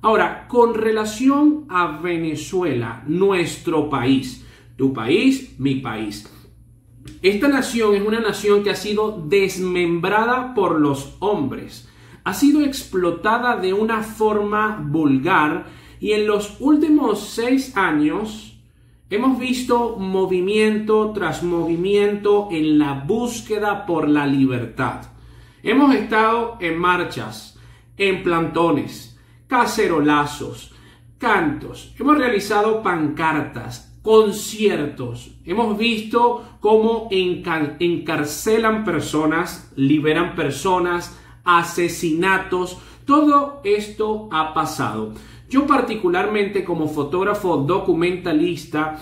Ahora, con relación a Venezuela, nuestro país, tu país, mi país. Esta nación es una nación que ha sido desmembrada por los hombres, ha sido explotada de una forma vulgar y en los últimos 6 años hemos visto movimiento tras movimiento en la búsqueda por la libertad. Hemos estado en marchas, en plantones, cacerolazos, cantos, hemos realizado pancartas, conciertos, hemos visto cómo encarcelan personas, liberan personas, asesinatos, todo esto ha pasado. Yo particularmente como fotógrafo documentalista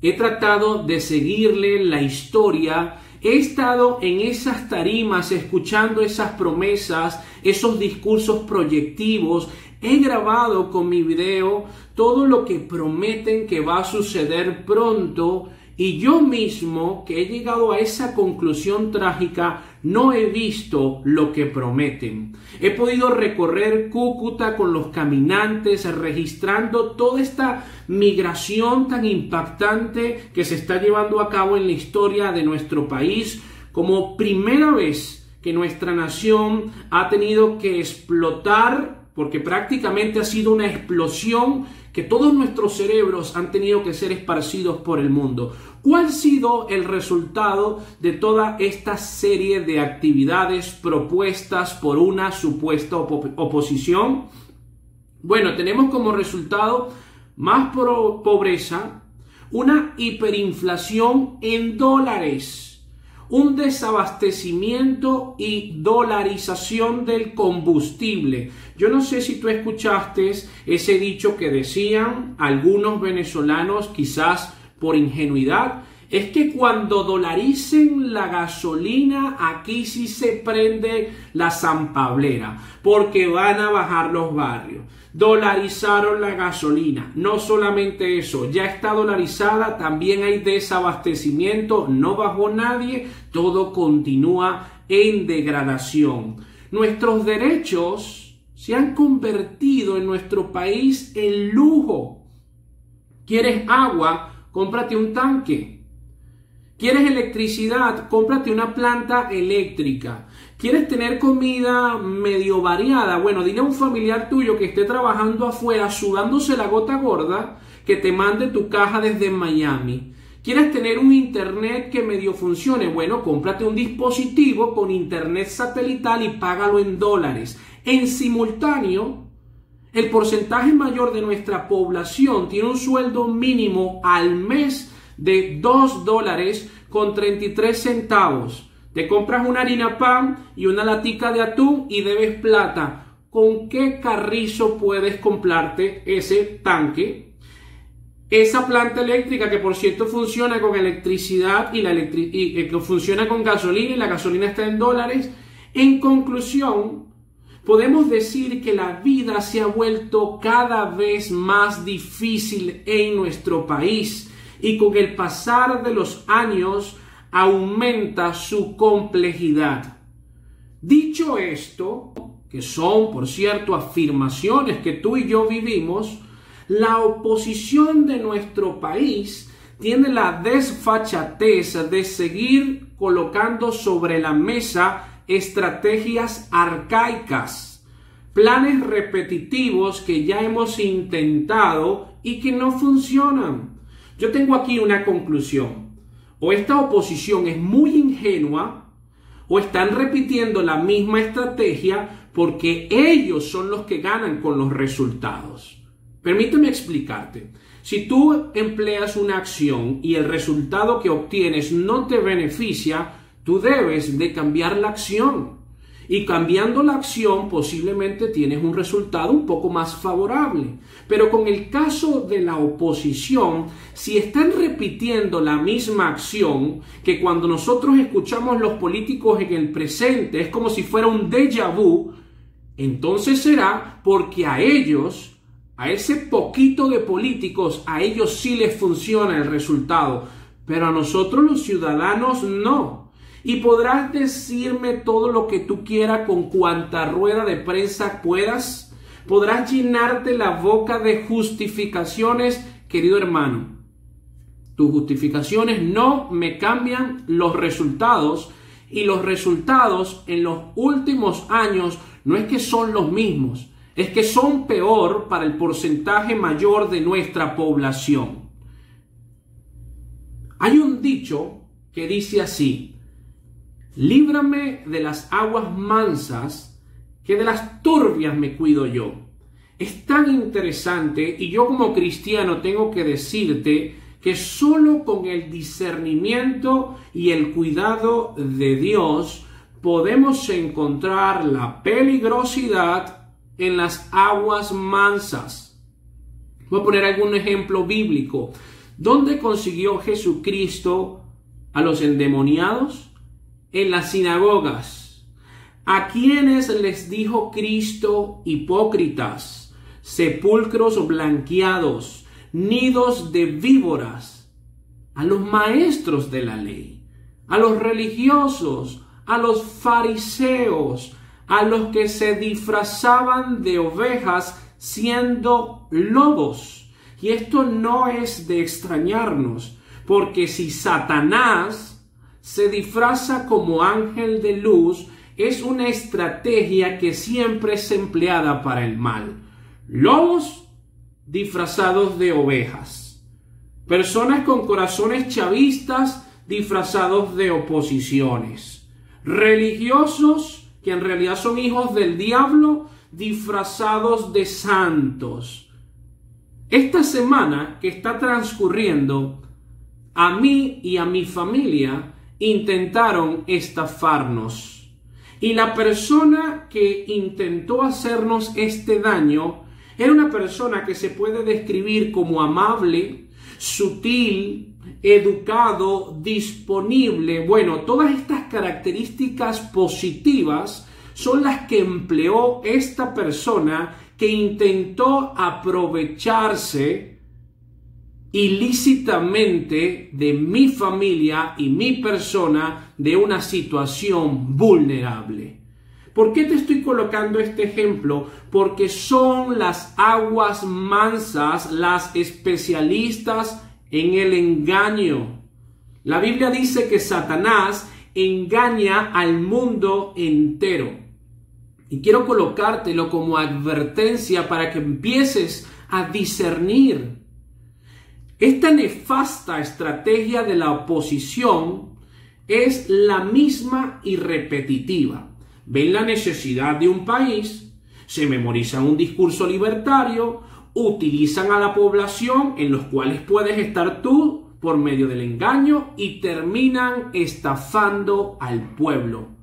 he tratado de seguirle la historia. He estado en esas tarimas escuchando esas promesas, esos discursos proyectivos. He grabado con mi video todo lo que prometen que va a suceder pronto y yo mismo, que he llegado a esa conclusión trágica, no he visto lo que prometen. He podido recorrer Cúcuta con los caminantes, registrando toda esta migración tan impactante que se está llevando a cabo en la historia de nuestro país, como primera vez que nuestra nación ha tenido que explotar, porque prácticamente ha sido una explosión que todos nuestros cerebros han tenido que ser esparcidos por el mundo. ¿Cuál ha sido el resultado de toda esta serie de actividades propuestas por una supuesta oposición? Bueno, tenemos como resultado más pobreza, una hiperinflación en dólares, un desabastecimiento y dolarización del combustible. Yo no sé si tú escuchaste ese dicho que decían algunos venezolanos, quizás por ingenuidad, es que cuando dolaricen la gasolina, aquí sí se prende la zampablera, porque van a bajar los barrios. Dolarizaron la gasolina. No solamente eso, ya está dolarizada, también hay desabastecimiento, no bajó nadie, todo continúa en degradación. Nuestros derechos se han convertido en nuestro país en lujo. ¿Quieres agua? Cómprate un tanque. ¿Quieres electricidad? Cómprate una planta eléctrica. ¿Quieres tener comida medio variada? Bueno, dile a un familiar tuyo que esté trabajando afuera, sudándose la gota gorda, que te mande tu caja desde Miami. ¿Quieres tener un internet que medio funcione? Bueno, cómprate un dispositivo con internet satelital y págalo en dólares. En simultáneo, el porcentaje mayor de nuestra población tiene un sueldo mínimo al mes de $2.33. Te compras una harina pan y una latica de atún y debes plata. ¿Con qué carrizo puedes comprarte ese tanque? Esa planta eléctrica que por cierto funciona con electricidad y que funciona con gasolina y la gasolina está en dólares. En conclusión, podemos decir que la vida se ha vuelto cada vez más difícil en nuestro país y con el pasar de los años aumenta su complejidad. Dicho esto, que son, por cierto, afirmaciones que tú y yo vivimos, la oposición de nuestro país tiene la desfachatez de seguir colocando sobre la mesa estrategias arcaicas, planes repetitivos que ya hemos intentado y que no funcionan. Yo tengo aquí una conclusión. O esta oposición es muy ingenua o están repitiendo la misma estrategia porque ellos son los que ganan con los resultados. Permíteme explicarte. Si tú empleas una acción y el resultado que obtienes no te beneficia, tú debes de cambiar la acción. Y cambiando la acción posiblemente tienes un resultado un poco más favorable. Pero con el caso de la oposición, si están repitiendo la misma acción, que cuando nosotros escuchamos los políticos en el presente es como si fuera un déjà vu, entonces será porque a ellos, a ese poquito de políticos, a ellos sí les funciona el resultado, pero a nosotros los ciudadanos no. Y podrás decirme todo lo que tú quieras con cuanta rueda de prensa puedas, Podrás llenarte la boca de justificaciones, querido hermano. Tus justificaciones no me cambian los resultados, y los resultados en los últimos años no es que son los mismos, es que son peor para el porcentaje mayor de nuestra población. Hay un dicho que dice así: líbrame de las aguas mansas, que de las turbias me cuido yo. Es tan interesante, y yo como cristiano tengo que decirte que solo con el discernimiento y el cuidado de Dios podemos encontrar la peligrosidad en las aguas mansas. Voy a poner algún ejemplo bíblico. ¿Dónde consiguió Jesucristo a los endemoniados? En las sinagogas. ¿A quiénes les dijo Cristo hipócritas, sepulcros blanqueados, nidos de víboras? A los maestros de la ley, a los religiosos, a los fariseos, a los que se disfrazaban de ovejas siendo lobos. Y esto no es de extrañarnos, porque si Satanás se disfraza como ángel de luz, es una estrategia que siempre es empleada para el mal. Lobos disfrazados de ovejas. Personas con corazones chavistas disfrazados de oposiciones. Religiosos que en realidad son hijos del diablo disfrazados de santos. Esta semana que está transcurriendo, a mí y a mi familia intentaron estafarnos. Y la persona que intentó hacernos este daño era una persona que se puede describir como amable, sutil, educado, disponible. Bueno, todas estas características positivas son las que empleó esta persona que intentó aprovecharse ilícitamente de mi familia y mi persona de una situación vulnerable. ¿Por qué te estoy colocando este ejemplo? Porque son las aguas mansas las especialistas en el engaño. La Biblia dice que Satanás engaña al mundo entero. Y quiero colocártelo como advertencia para que empieces a discernir. Esta nefasta estrategia de la oposición es la misma y repetitiva. Ven la necesidad de un país, se memorizan un discurso libertario, utilizan a la población en los cuales puedes estar tú por medio del engaño y terminan estafando al pueblo.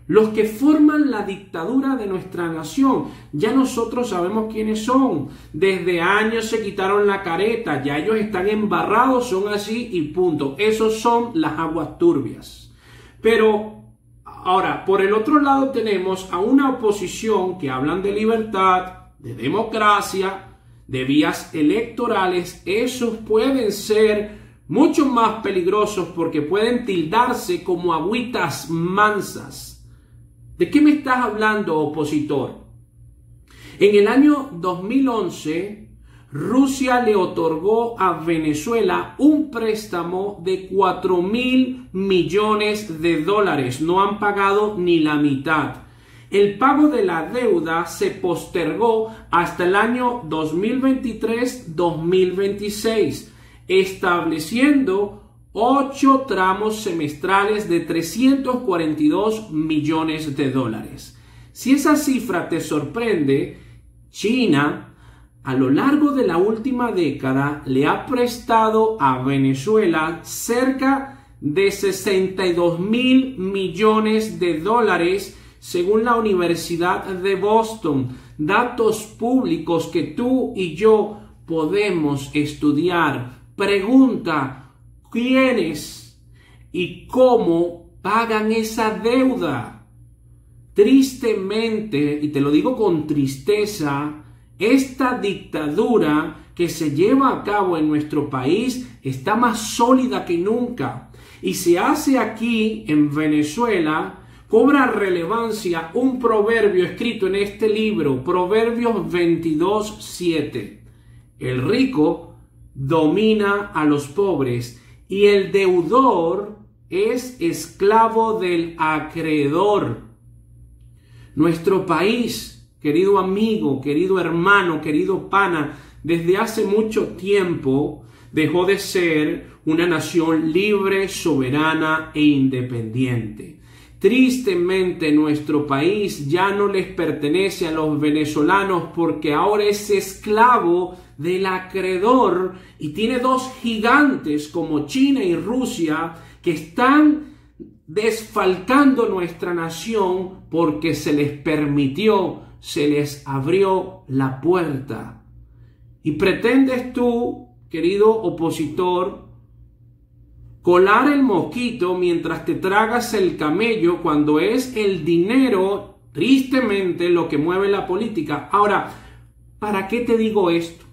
Los que forman la dictadura de nuestra nación, ya nosotros sabemos quiénes son. Desde años se quitaron la careta, ya ellos están embarrados, son así y punto. Esos son las aguas turbias. Pero ahora, por el otro lado tenemos a una oposición que hablan de libertad, de democracia, de vías electorales. Esos pueden ser mucho más peligrosos porque pueden tildarse como agüitas mansas. ¿De qué me estás hablando, opositor? En el año 2011, Rusia le otorgó a Venezuela un préstamo de 4.000 millones de dólares. No han pagado ni la mitad. El pago de la deuda se postergó hasta el año 2023-2026, estableciendo 8 tramos semestrales de 342 millones de dólares. Si esa cifra te sorprende, China, a lo largo de la última década, le ha prestado a Venezuela cerca de 62.000 millones de dólares, según la Universidad de Boston. Datos públicos que tú y yo podemos estudiar. Pregunta: ¿quiénes y cómo pagan esa deuda? Tristemente, y te lo digo con tristeza, esta dictadura que se lleva a cabo en nuestro país está más sólida que nunca y se hace aquí en Venezuela cobra relevancia un proverbio escrito en este libro, Proverbios 22:7. El rico domina a los pobres y el deudor es esclavo del acreedor. Nuestro país, querido amigo, querido hermano, querido pana, desde hace mucho tiempo dejó de ser una nación libre, soberana e independiente. Tristemente, nuestro país ya no les pertenece a los venezolanos porque ahora es esclavo del acreedor y tiene dos gigantes como China y Rusia que están desfalcando nuestra nación porque se les permitió, se les abrió la puerta. Y pretendes tú, querido opositor, colar el mosquito mientras te tragas el camello cuando es el dinero, tristemente, lo que mueve la política. Ahora, ¿para qué te digo esto?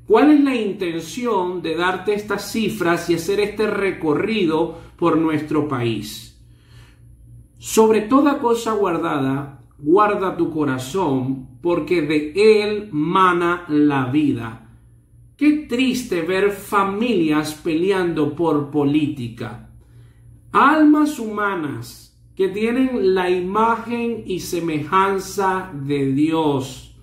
¿Cuál es la intención de darte estas cifras y hacer este recorrido por nuestro país? Sobre toda cosa guardada, guarda tu corazón, porque de él mana la vida. Qué triste ver familias peleando por política. Almas humanas que tienen la imagen y semejanza de Dios,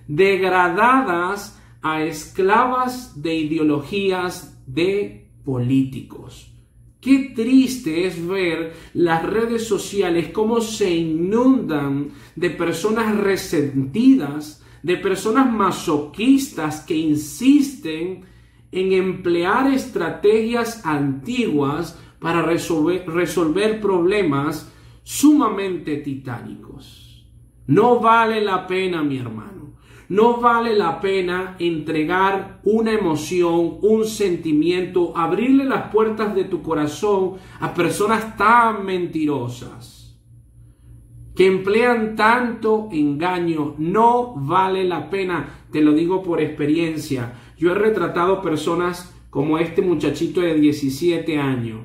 degradadas a esclavas de ideologías de políticos. Qué triste es ver las redes sociales cómo se inundan de personas resentidas, de personas masoquistas que insisten en emplear estrategias antiguas para resolver problemas sumamente titánicos. No vale la pena, mi hermano. No vale la pena entregar una emoción, un sentimiento, abrirle las puertas de tu corazón a personas tan mentirosas, que emplean tanto engaño. No vale la pena, te lo digo por experiencia. Yo he retratado personas como este muchachito de 17 años.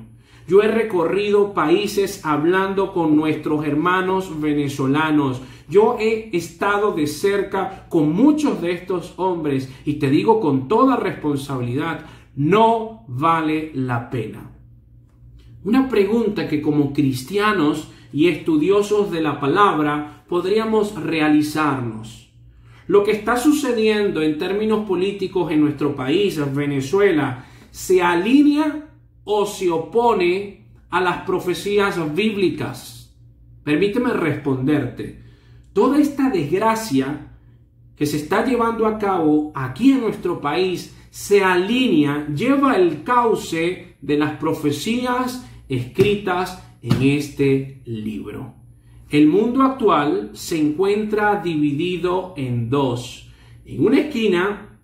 Yo he recorrido países hablando con nuestros hermanos venezolanos. Yo he estado de cerca con muchos de estos hombres y te digo con toda responsabilidad, no vale la pena. Una pregunta que como cristianos y estudiosos de la palabra podríamos realizarnos. Lo que está sucediendo en términos políticos en nuestro país, Venezuela, ¿se alinea o se opone a las profecías bíblicas? Permíteme responderte. Toda esta desgracia que se está llevando a cabo aquí en nuestro país se alinea, lleva el cauce de las profecías escritas en este libro. El mundo actual se encuentra dividido en dos. En una esquina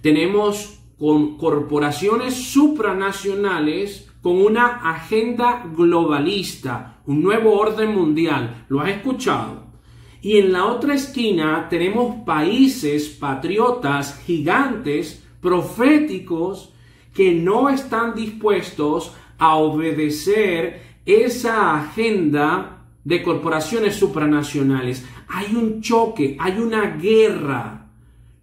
tenemos con corporaciones supranacionales con una agenda globalista, un nuevo orden mundial. ¿Lo has escuchado? Y en la otra esquina tenemos países patriotas gigantes, proféticos, que no están dispuestos a obedecer esa agenda de corporaciones supranacionales. Hay un choque, hay una guerra.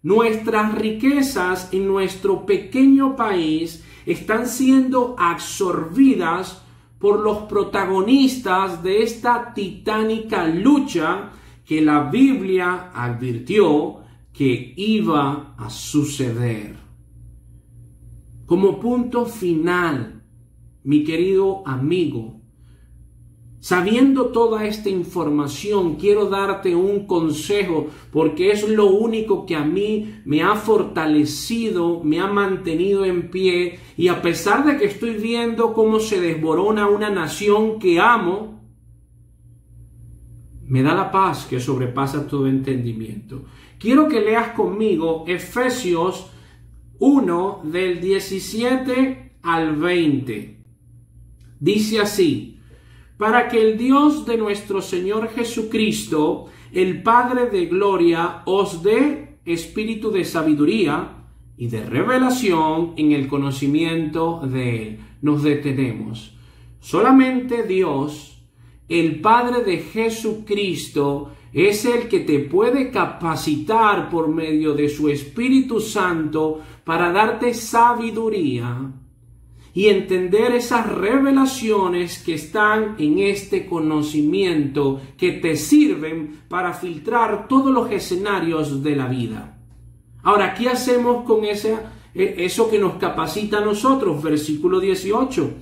Nuestras riquezas en nuestro pequeño país están siendo absorbidas por los protagonistas de esta titánica lucha que la Biblia advirtió que iba a suceder. Como punto final, mi querido amigo, sabiendo toda esta información, quiero darte un consejo porque es lo único que a mí me ha fortalecido, me ha mantenido en pie, y a pesar de que estoy viendo cómo se desborona una nación que amo, me da la paz que sobrepasa todo entendimiento. Quiero que leas conmigo Efesios 1 del 17 al 20. Dice así: para que el Dios de nuestro Señor Jesucristo, el Padre de gloria, os dé espíritu de sabiduría y de revelación en el conocimiento de Él. Nos detenemos. Solamente Dios, el Padre de Jesucristo es el que te puede capacitar por medio de su Espíritu Santo para darte sabiduría y entender esas revelaciones que están en este conocimiento que te sirven para filtrar todos los escenarios de la vida. Ahora, ¿qué hacemos con eso que nos capacita a nosotros? Versículo 18.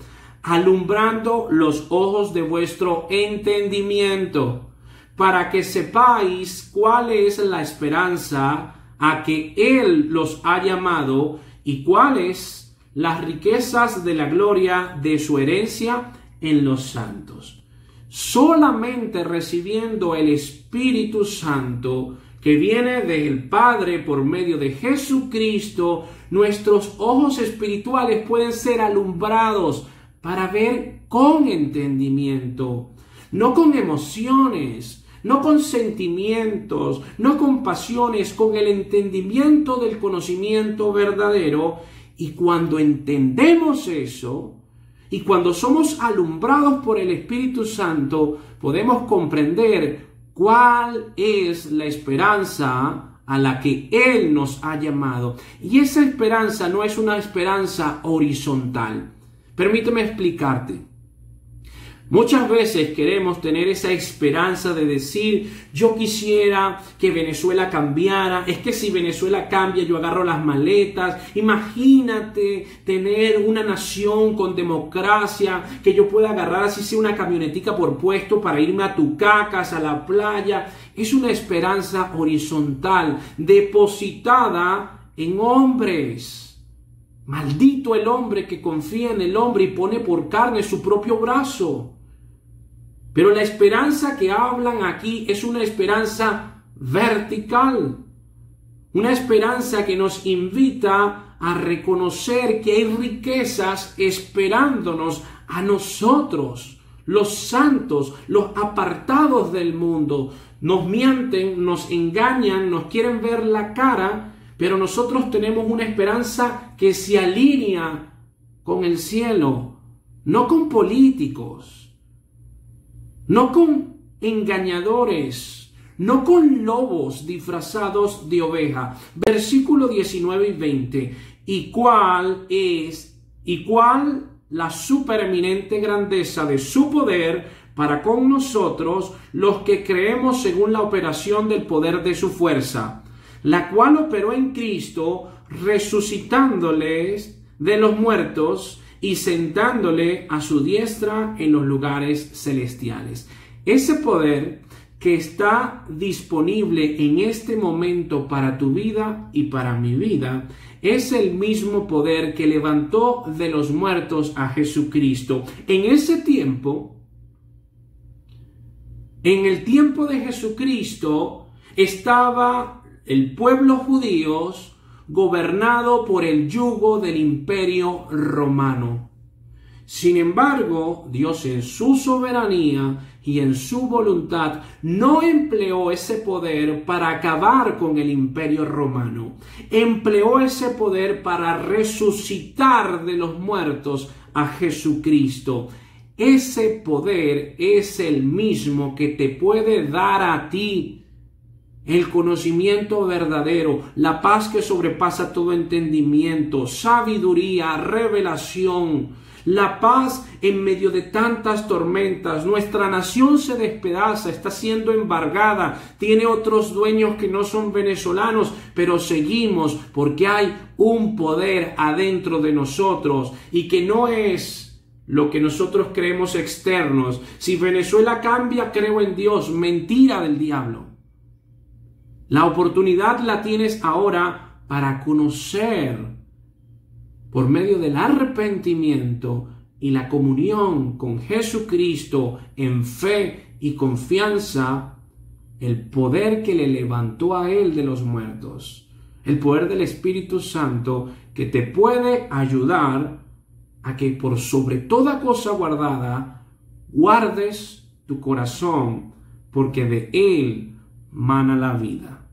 Alumbrando los ojos de vuestro entendimiento, para que sepáis cuál es la esperanza a que Él los ha llamado y cuáles las riquezas de la gloria de su herencia en los santos. Solamente recibiendo el Espíritu Santo que viene del Padre por medio de Jesucristo, nuestros ojos espirituales pueden ser alumbrados para ver con entendimiento, no con emociones, no con sentimientos, no con pasiones, con el entendimiento del conocimiento verdadero. Y cuando entendemos eso, y cuando somos alumbrados por el Espíritu Santo, podemos comprender cuál es la esperanza a la que Él nos ha llamado. Y esa esperanza no es una esperanza horizontal. Permíteme explicarte. Muchas veces queremos tener esa esperanza de decir, yo quisiera que Venezuela cambiara, es que si Venezuela cambia yo agarro las maletas. Imagínate tener una nación con democracia, que yo pueda agarrar así sea una camionetica por puesto para irme a Tucacas, a la playa. Es una esperanza horizontal, depositada en hombres. Maldito el hombre que confía en el hombre y pone por carne su propio brazo. Pero la esperanza que hablan aquí es una esperanza vertical. Una esperanza que nos invita a reconocer que hay riquezas esperándonos a nosotros, los santos, los apartados del mundo. Nos mienten, nos engañan, nos quieren ver la cara, pero nosotros tenemos una esperanza que se alinea con el cielo, no con políticos, no con engañadores, no con lobos disfrazados de oveja. Versículo 19 y 20. ¿Y cuál la supereminente grandeza de su poder para con nosotros, los que creemos según la operación del poder de su fuerza, la cual operó en Cristo, resucitándoles de los muertos y sentándole a su diestra en los lugares celestiales? Ese poder que está disponible en este momento para tu vida y para mi vida es el mismo poder que levantó de los muertos a Jesucristo. En ese tiempo, en el tiempo de Jesucristo, estaba el pueblo judío gobernado por el yugo del imperio romano. Sin embargo, Dios en su soberanía y en su voluntad no empleó ese poder para acabar con el imperio romano. Empleó ese poder para resucitar de los muertos a Jesucristo. Ese poder es el mismo que te puede dar a ti el conocimiento verdadero, la paz que sobrepasa todo entendimiento, sabiduría, revelación, la paz en medio de tantas tormentas. Nuestra nación se despedaza, está siendo embargada, tiene otros dueños que no son venezolanos, pero seguimos porque hay un poder adentro de nosotros y que no es lo que nosotros creemos externos. Si Venezuela cambia, creo en Dios. Mentira del diablo. La oportunidad la tienes ahora para conocer, por medio del arrepentimiento y la comunión con Jesucristo en fe y confianza, el poder que le levantó a Él de los muertos, el poder del Espíritu Santo que te puede ayudar a que por sobre toda cosa guardada guardes tu corazón, porque de Él mana la vida.